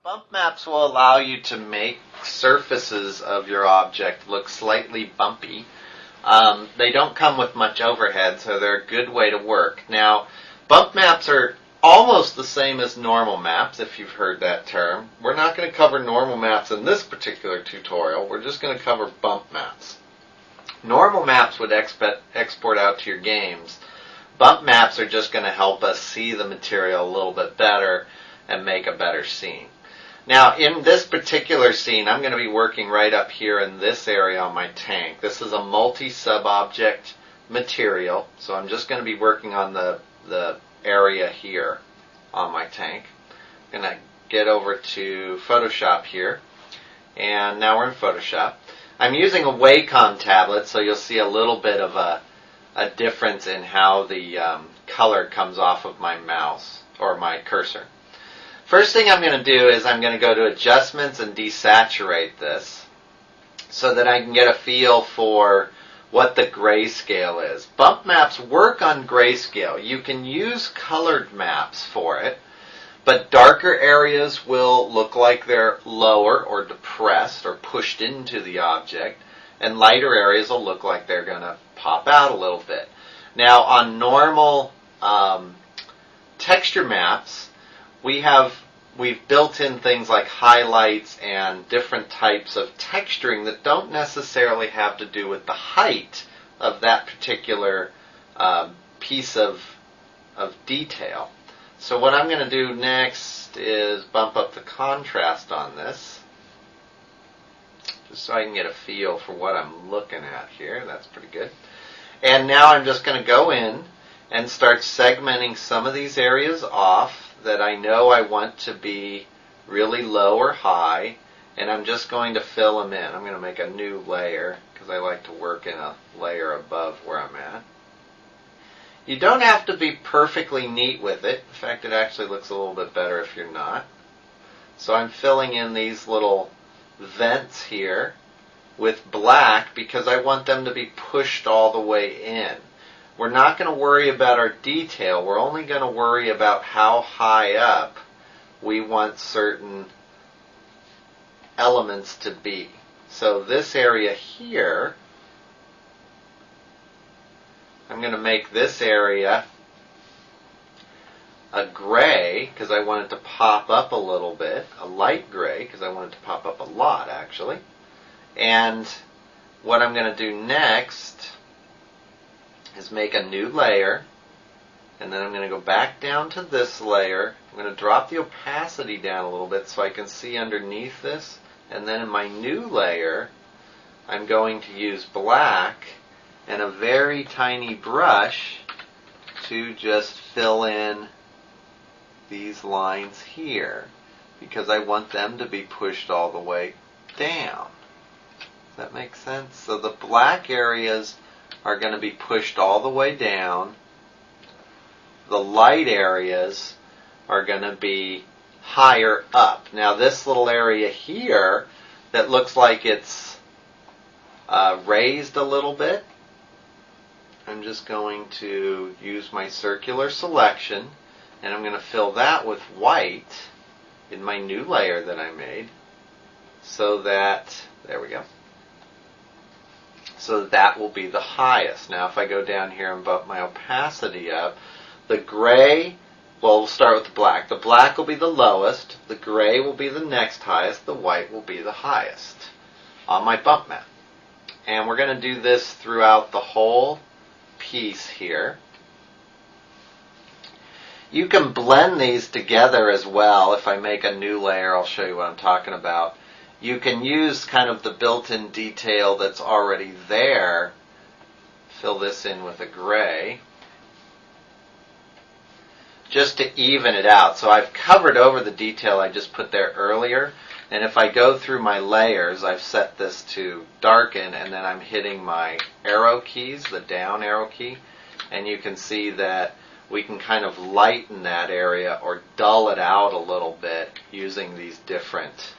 Bump maps will allow you to make surfaces of your object look slightly bumpy. They don't come with much overhead, so they're a good way to work. Now, bump maps are almost the same as normal maps, if you've heard that term. We're not going to cover normal maps in this particular tutorial. We're just going to cover bump maps. Normal maps would export out to your games. Bump maps are just going to help us see the material a little bit better and make a better scene. Now, in this particular scene, I'm going to be working right up here in this area on my tank. This is a multi-sub-object material, so I'm just going to be working on the area here on my tank. I'm going to get over to Photoshop here, and now we're in Photoshop. I'm using a Wacom tablet, so you'll see a little bit of a difference in how the color comes off of my mouse or my cursor. First thing I'm going to do is I'm going to go to Adjustments and desaturate this so that I can get a feel for what the grayscale is. Bump maps work on grayscale. You can use colored maps for it, but darker areas will look like they're lower or depressed or pushed into the object, and lighter areas will look like they're going to pop out a little bit. Now, on normal texture maps, we've built in things like highlights and different types of texturing that don't necessarily have to do with the height of that particular piece of detail. So what I'm going to do next is bump up the contrast on this, just so I can get a feel for what I'm looking at here. That's pretty good. And now I'm just going to go in and start segmenting some of these areas off that I know I want to be really low or high, and I'm just going to fill them in. I'm going to make a new layer because I like to work in a layer above where I'm at. You don't have to be perfectly neat with it. In fact, it actually looks a little bit better if you're not. So I'm filling in these little vents here with black because I want them to be pushed all the way in. We're not going to worry about our detail. We're only going to worry about how high up we want certain elements to be. So this area here, I'm going to make this area a gray because I want it to pop up a little bit, a light gray because I want it to pop up a lot actually. And what I'm going to do next is make a new layer, and then I'm going to go back down to this layer. I'm going to drop the opacity down a little bit so I can see underneath this, and then in my new layer I'm going to use black and a very tiny brush to just fill in these lines here because I want them to be pushed all the way down. Does that make sense? So the black areas are going to be pushed all the way down. The light areas are going to be higher up. Now this little area here that looks like it's raised a little bit, I'm just going to use my circular selection and I'm going to fill that with white in my new layer that I made so that, there we go, so that will be the highest. Now if I go down here and bump my opacity up, the gray, well, we'll start with the black. The black will be the lowest, the gray will be the next highest, the white will be the highest on my bump map. And we're going to do this throughout the whole piece here. You can blend these together as well. If I make a new layer, I'll show you what I'm talking about. You can use kind of the built-in detail that's already there. Fill this in with a gray just to even it out. So I've covered over the detail I just put there earlier, and if I go through my layers, I've set this to darken, and then I'm hitting my arrow keys, the down arrow key, and you can see that we can kind of lighten that area or dull it out a little bit using these different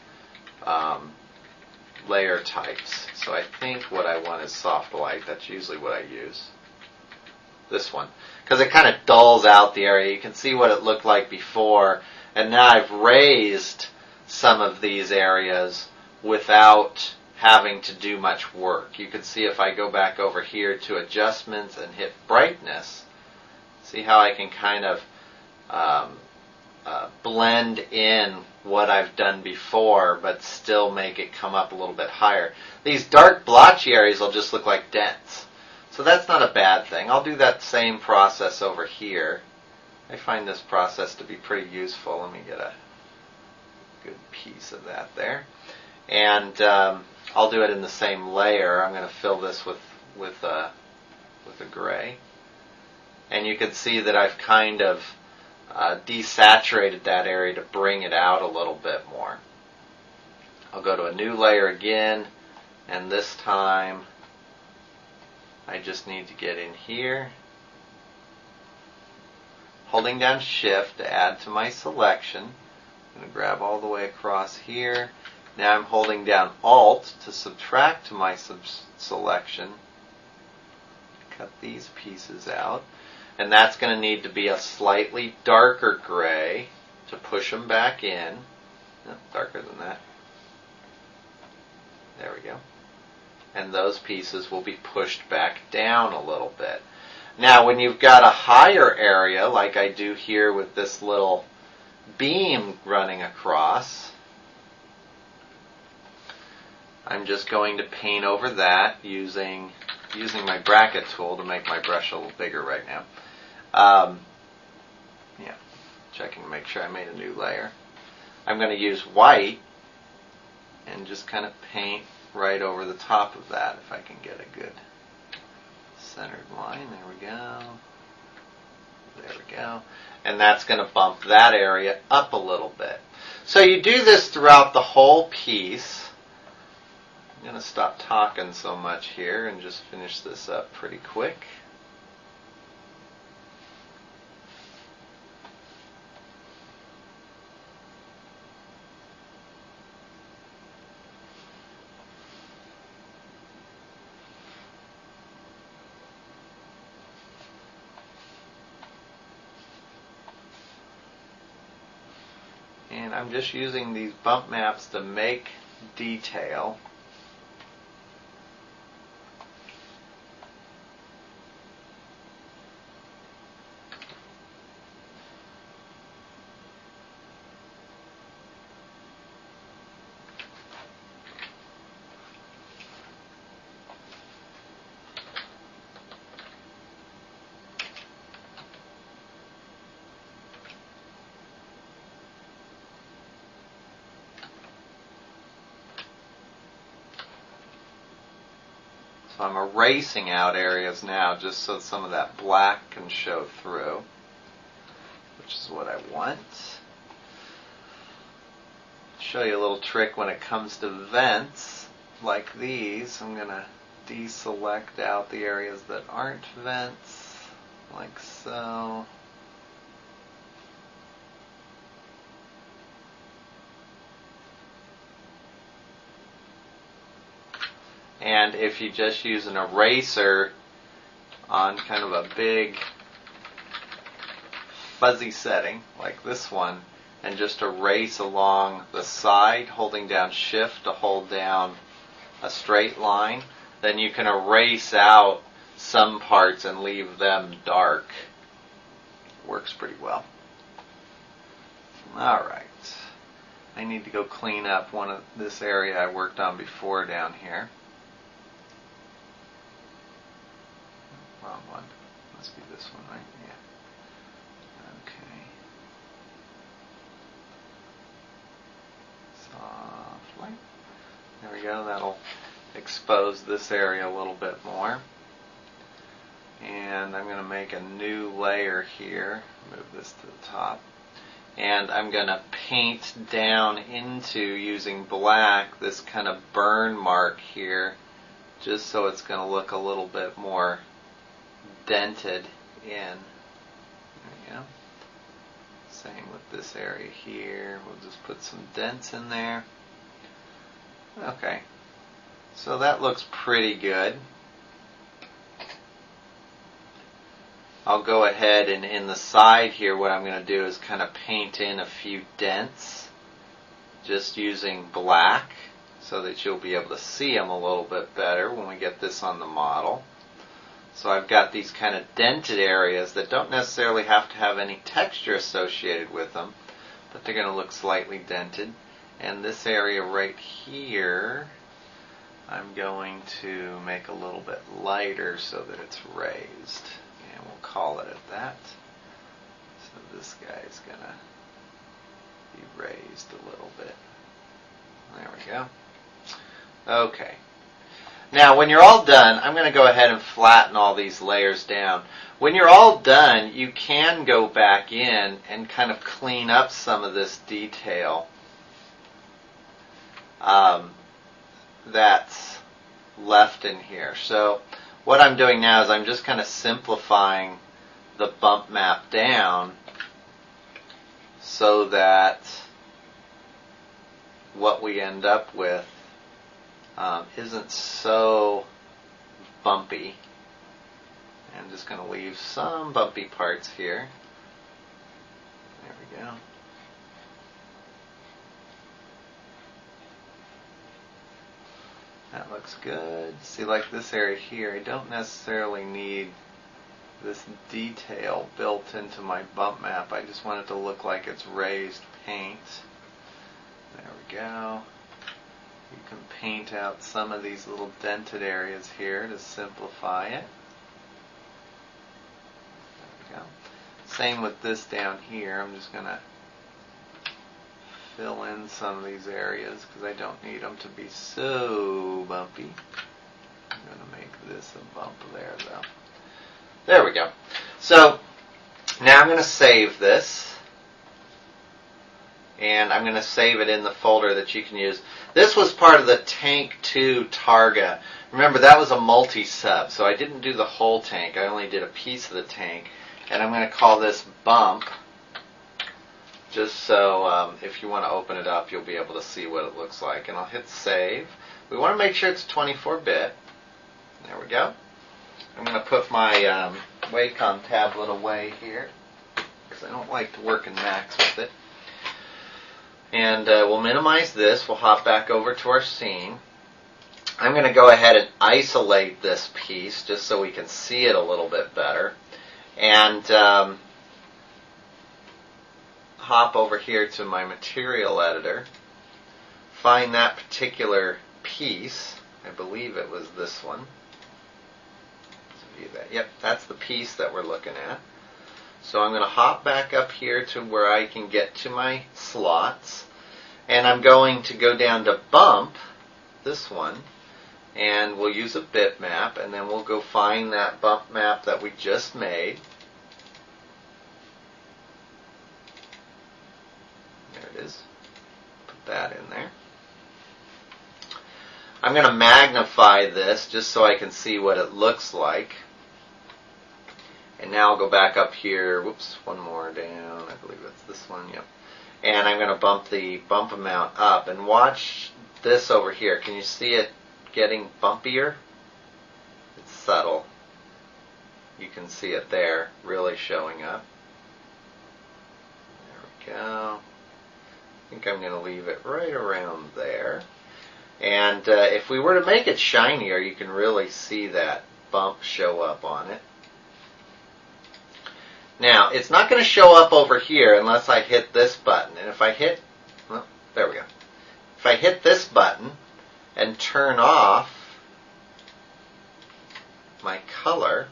layer types. So I think what I want is soft light. That's usually what I use. This one. Because it kind of dulls out the area. You can see what it looked like before. And now I've raised some of these areas without having to do much work. You can see if I go back over here to adjustments and hit brightness, see how I can kind of blend in what I've done before but still make it come up a little bit higher. These dark blotchy areas will just look like dents. So that's not a bad thing. I'll do that same process over here. I find this process to be pretty useful. Let me get a good piece of that there. And I'll do it in the same layer. I'm going to fill this with a gray. And you can see that I've kind of desaturated that area to bring it out a little bit more. I'll go to a new layer again, and this time I just need to get in here, holding down Shift to add to my selection. I'm going to grab all the way across here. Now I'm holding down Alt to subtract to my selection. Cut these pieces out. And that's going to need to be a slightly darker gray to push them back in. No, darker than that. There we go. And those pieces will be pushed back down a little bit. Now when you've got a higher area, like I do here with this little beam running across, I'm just going to paint over that using my bracket tool to make my brush a little bigger right now. Yeah, checking to make sure I made a new layer. I'm going to use white and just kind of paint right over the top of that if I can get a good centered line. There we go. There we go. And that's going to bump that area up a little bit. So you do this throughout the whole piece. I'm going to stop talking so much here and just finish this up pretty quick. And I'm just using these bump maps to make detail. So I'm erasing out areas now just so some of that black can show through, which is what I want. Show you a little trick when it comes to vents like these. I'm going to deselect out the areas that aren't vents, like so. And if you just use an eraser on kind of a big fuzzy setting like this one and just erase along the side, holding down Shift to hold down a straight line, then you can erase out some parts and leave them dark. Works pretty well. Alright, I need to go clean up one of this area I worked on before down here. Wrong one. Must be this one, right? Yeah. Okay. Soft light. There we go. That'll expose this area a little bit more. And I'm going to make a new layer here. Move this to the top. And I'm going to paint down into, using black, this kind of burn mark here, just so it's going to look a little bit more dented in. There we go. Same with this area here. We'll just put some dents in there. Okay. So that looks pretty good. I'll go ahead and in the side here what I'm going to do is kind of paint in a few dents just using black so that you'll be able to see them a little bit better when we get this on the model. So I've got these kind of dented areas that don't necessarily have to have any texture associated with them, but they're going to look slightly dented. And this area right here, I'm going to make a little bit lighter so that it's raised. And we'll call it at that. So this guy's going to be raised a little bit. There we go. Okay. Now when you're all done, I'm going to go ahead and flatten all these layers down. When you're all done, you can go back in and kind of clean up some of this detail that's left in here. So what I'm doing now is I'm just kind of simplifying the bump map down so that what we end up with isn't so bumpy. I'm just going to leave some bumpy parts here. There we go. That looks good. See, like this area here, I don't necessarily need this detail built into my bump map. I just want it to look like it's raised paint. There we go. You can paint out some of these little dented areas here to simplify it. There we go. Same with this down here. I'm just going to fill in some of these areas because I don't need them to be so bumpy. I'm going to make this a bump there though. There we go. So now I'm going to save this. And I'm going to save it in the folder that you can use. This was part of the Tank 2 Targa. Remember, that was a multi-sub, so I didn't do the whole tank. I only did a piece of the tank. And I'm going to call this Bump, just so if you want to open it up, you'll be able to see what it looks like. And I'll hit Save. We want to make sure it's 24-bit. There we go. I'm going to put my Wacom tablet away here, because I don't like to work in Macs with it. And we'll minimize this. We'll hop back over to our scene. I'm going to go ahead and isolate this piece just so we can see it a little bit better. And hop over here to my material editor. Find that particular piece. I believe it was this one. Let's view that. Yep, that's the piece that we're looking at. So I'm going to hop back up here to where I can get to my slots. And I'm going to go down to Bump, this one, and we'll use a bitmap, and then we'll go find that bump map that we just made. There it is. Put that in there. I'm going to magnify this just so I can see what it looks like. And now I'll go back up here. Whoops, one more down. I believe that's this one. Yep. And I'm going to bump the bump amount up. And watch this over here. Can you see it getting bumpier? It's subtle. You can see it there really showing up. There we go. I think I'm going to leave it right around there. And if we were to make it shinier, you can really see that bump show up on it. Now, it's not going to show up over here unless I hit this button. And if I hit, well, there we go. If I hit this button and turn off my color,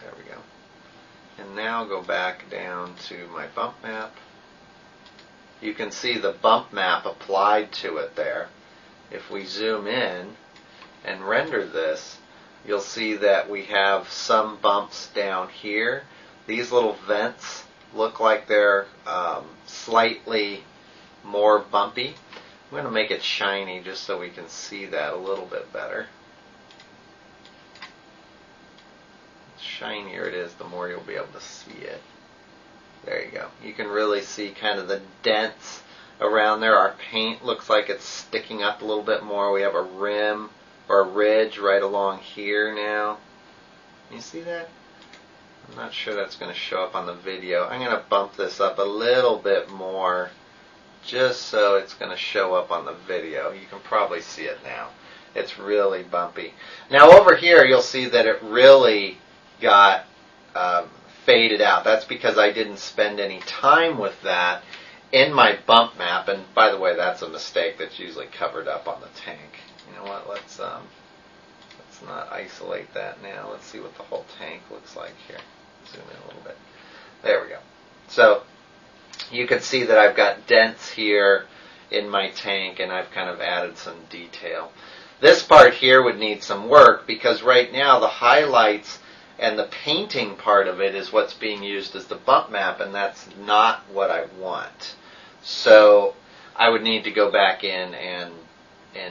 there we go. And now go back down to my bump map. You can see the bump map applied to it there. If we zoom in and render this, you'll see that we have some bumps down here. These little vents look like they're slightly more bumpy. I'm going to make it shiny just so we can see that a little bit better. The shinier it is, the more you'll be able to see it. There you go. You can really see kind of the dents around there. Our paint looks like it's sticking up a little bit more. We have a rim or a ridge right along here now. You see that? I'm not sure that's going to show up on the video. I'm going to bump this up a little bit more just so it's going to show up on the video. You can probably see it now. It's really bumpy. Now over here you'll see that it really got faded out. That's because I didn't spend any time with that in my bump map. And by the way, that's a mistake that's usually covered up on the tank. You know what? Let's not isolate that now. Let's see what the whole tank looks like here. Zoom in a little bit. There we go. So you can see that I've got dents here in my tank, and I've kind of added some detail. This part here would need some work because right now the highlights and the painting part of it is what's being used as the bump map, and that's not what I want. So I would need to go back in and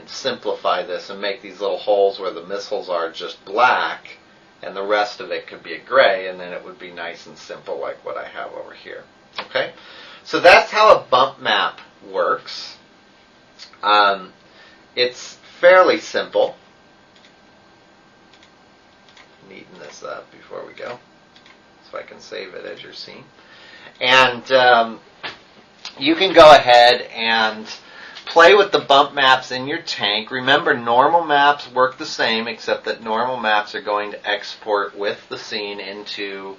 simplify this and make these little holes where the missiles are just black, and the rest of it could be a gray, and then it would be nice and simple like what I have over here. Okay, so that's how a bump map works. It's fairly simple. Neaten this up before we go so I can save it as you're seeing. And you can go ahead and play with the bump maps in your tank. Remember, normal maps work the same, except that normal maps are going to export with the scene into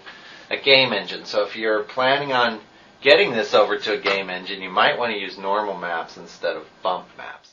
a game engine. So if you're planning on getting this over to a game engine, you might want to use normal maps instead of bump maps.